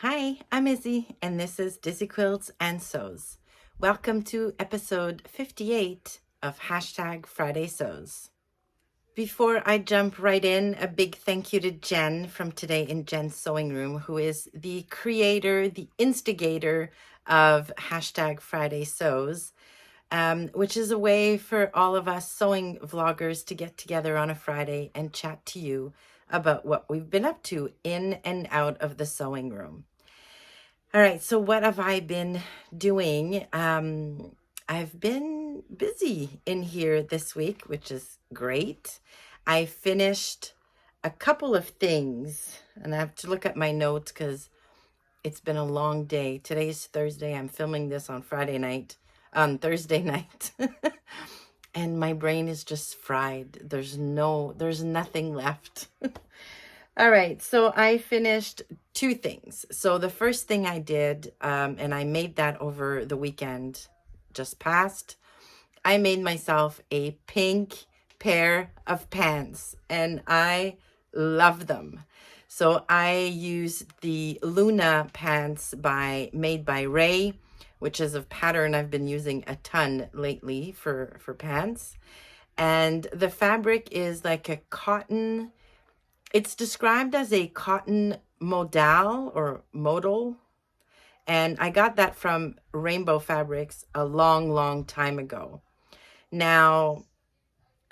Hi, I'm Izzy, and this is Dizzy Quilts and Sews. Welcome to episode 58 of Hashtag Friday Sews. Before I jump right in, a big thank you to Jen from Today in Jen's Sewing Room, who is the creator, the instigator of Hashtag Friday Sews, which is a way for all of us sewing vloggers to get together on a Friday and chat to you about what we've been up to in and out of the sewing room. All right, so what have I been doing? I've been busy in here this week, which is great. I finished a couple of things, and I have to look at my notes because it's been a long day. Today's Thursday. I'm filming this on Thursday night. And my brain is just fried. There's nothing left. All right, so I finished two things. So the first thing I did, and I made that over the weekend just past, I made myself a pink pair of pants, and I love them. So I used the Luna pants made by Ray, which is a pattern I've been using a ton lately for pants. And the fabric is like a cotton. It's described as a cotton modal or modal, and I got that from Rainbow Fabrics a long, long time ago. Now,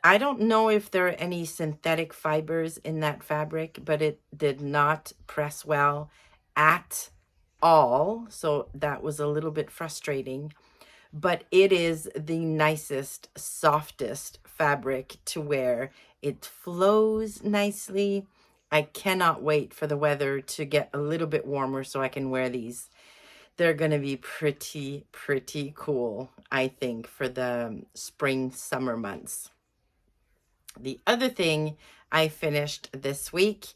I don't know if there are any synthetic fibers in that fabric, but it did not press well at all, so that was a little bit frustrating. But it is the nicest, softest fabric to wear. It flows nicely. I cannot wait for the weather to get a little bit warmer so I can wear these. They're going to be pretty, pretty cool, I think, for the spring, summer months. The other thing I finished this week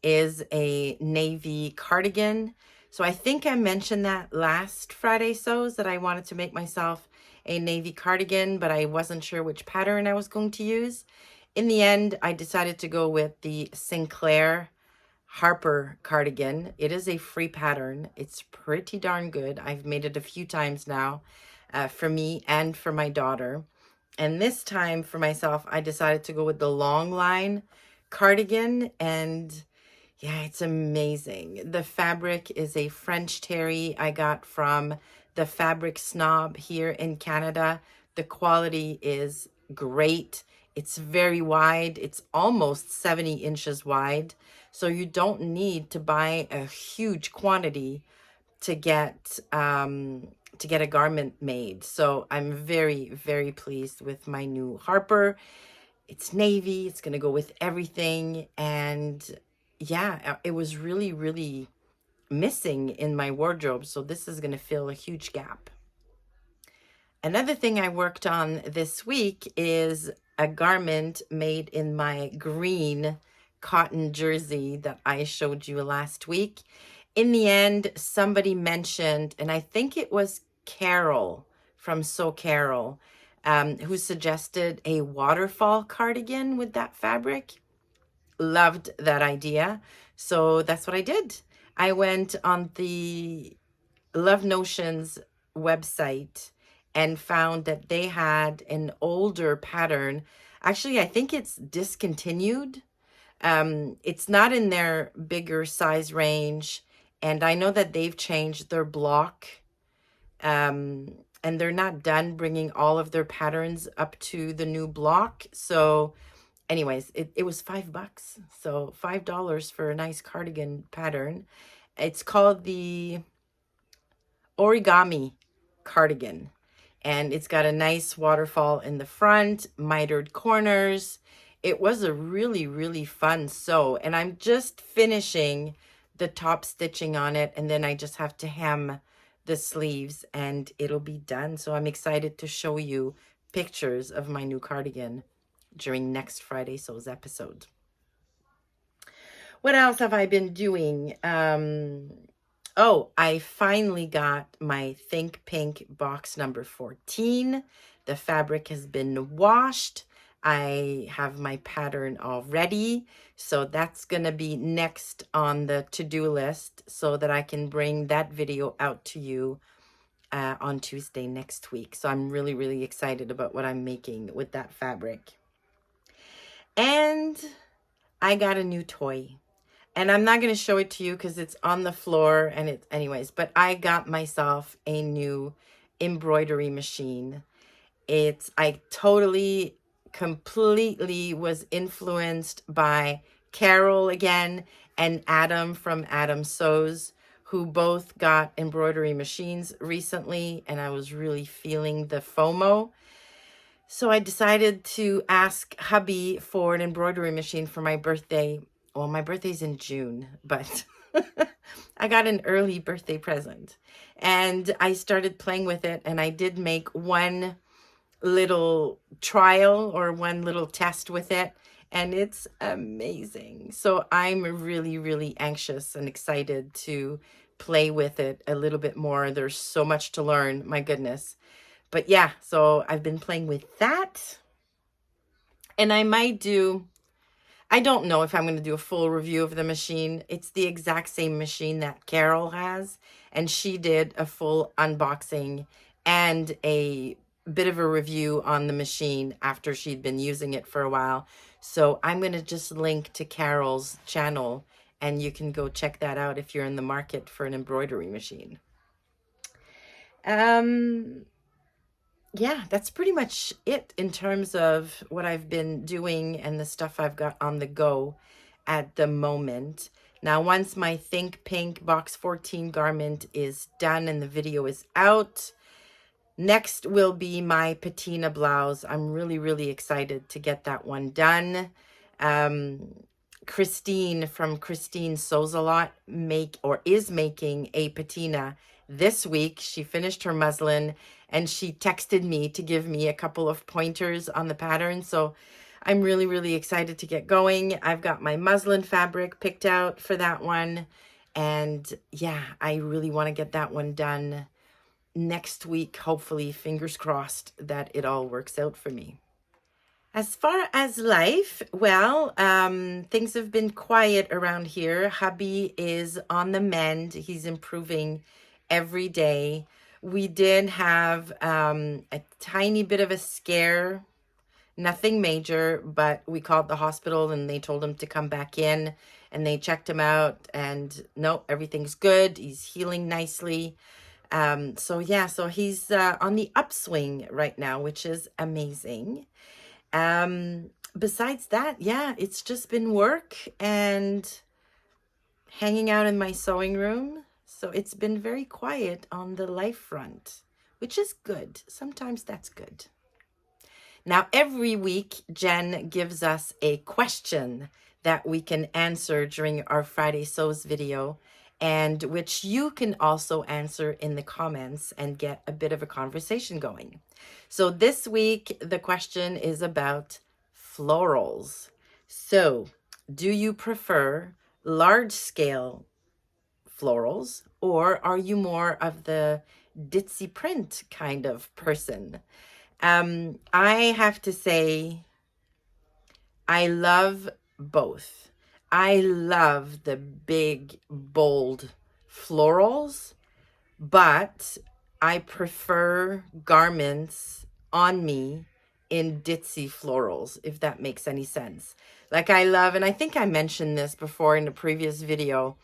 is a navy cardigan. So I think I mentioned that last Friday sews that I wanted to make myself a navy cardigan, but I wasn't sure which pattern I was going to use. In the end, I decided to go with the Sinclair Harper cardigan. It is a free pattern. It's pretty darn good. I've made it a few times now for me and for my daughter. And this time for myself, I decided to go with the long line cardigan. And yeah, it's amazing. The fabric is a French terry I got from the Fabric Snob here in Canada. The quality is great. It's very wide. It's almost 70 inches wide. So you don't need to buy a huge quantity to get a garment made. So I'm very, very pleased with my new Harper. It's navy. It's going to go with everything. And yeah, it was really, really missing in my wardrobe. So this is going to fill a huge gap. Another thing I worked on this week is a garment made in my green cotton jersey that I showed you last week. In the end, somebody mentioned, and I think it was Carol from So Carol, who suggested a waterfall cardigan with that fabric. Loved that idea. So that's what I did. I went on the Love Notions website and found that they had an older pattern. Actually, I think it's discontinued. It's not in their bigger size range. And I know that they've changed their block. And they're not done bringing all of their patterns up to the new block. So anyways, it was $5. So $5 for a nice cardigan pattern. It's called the origami cardigan, and it's got a nice waterfall in the front, mitered corners. It was a really, really fun sew, and I'm just finishing the top stitching on it, and then I just have to hem the sleeves and it'll be done. So I'm excited to show you pictures of my new cardigan during next Friday Sews episode. What else have I been doing? Oh, I finally got my Think Pink box number 14. The fabric has been washed. I have my pattern all ready. So that's going to be next on the to-do list so that I can bring that video out to you on Tuesday next week. So I'm really, really excited about what I'm making with that fabric. And I got a new toy. And I'm not going to show it to you because it's on the floor and it's anyways, but I got myself a new embroidery machine. I totally, completely was influenced by Carol again and Adam from Adam Sews, who both got embroidery machines recently, and I was really feeling the FOMO. So I decided to ask hubby for an embroidery machine for my birthday. Well, my birthday's in June, but I got an early birthday present. And I started playing with it, and I did make one little trial or one little test with it, and it's amazing. So I'm really, really anxious and excited to play with it a little bit more. There's so much to learn, my goodness. But yeah, so I've been playing with that, and I don't know if I'm going to do a full review of the machine. It's the exact same machine that Carol has, and she did a full unboxing and a bit of a review on the machine after she'd been using it for a while. So I'm going to just link to Carol's channel, and you can go check that out if you're in the market for an embroidery machine. Yeah, that's pretty much it in terms of what I've been doing and the stuff I've got on the go at the moment. Now, once my Think Pink Box 14 garment is done and the video is out, next will be my Patina Blouse. I'm really, really excited to get that one done. Christine from Christine Sews a Lot is making a patina this week. She finished her muslin and she texted me to give me a couple of pointers on the pattern. So I'm really, really excited to get going. I've got my muslin fabric picked out for that one. And yeah, I really want to get that one done next week. Hopefully, fingers crossed that it all works out for me. As far as life, well, things have been quiet around here. Hubby is on the mend. He's improving every day. We did have a tiny bit of a scare, nothing major, but we called the hospital and they told him to come back in, and they checked him out, and no, everything's good. He's healing nicely. So yeah, so he's on the upswing right now, which is amazing. Besides that, yeah, it's just been work and hanging out in my sewing room. So it's been very quiet on the life front, which is good. Sometimes that's good. Now, every week, Jen gives us a question that we can answer during our Friday Sews video, and which you can also answer in the comments and get a bit of a conversation going. So this week, the question is about florals. So, do you prefer large scale florals, or are you more of the ditzy print kind of person? I have to say, I love both. I love the big, bold florals, but I prefer garments on me in ditzy florals, if that makes any sense. Like I love, and I think I mentioned this before in a previous video,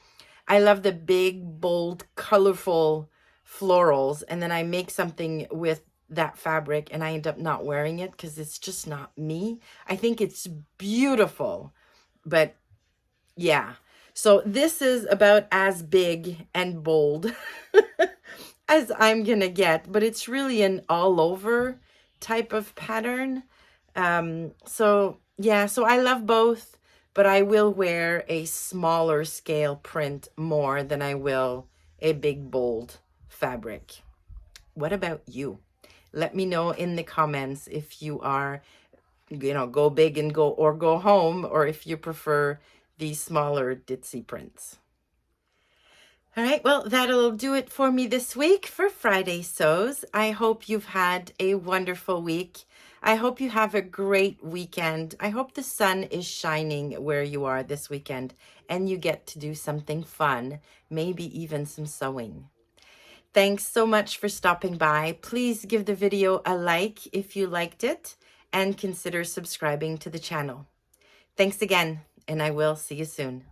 I love the big, bold, colorful florals, and then I make something with that fabric and I end up not wearing it because it's just not me. I think it's beautiful, but yeah. So this is about as big and bold as I'm gonna get, but it's really an all over type of pattern. So yeah, so I love both, but I will wear a smaller scale print more than I will a big bold fabric. What about you? Let me know in the comments if you are, go big and go home, or if you prefer these smaller ditzy prints. All right, well, that'll do it for me this week for Friday Sews. I hope you've had a wonderful week. I hope you have a great weekend. I hope the sun is shining where you are this weekend and you get to do something fun, maybe even some sewing. Thanks so much for stopping by. Please give the video a like if you liked it and consider subscribing to the channel. Thanks again, and I will see you soon.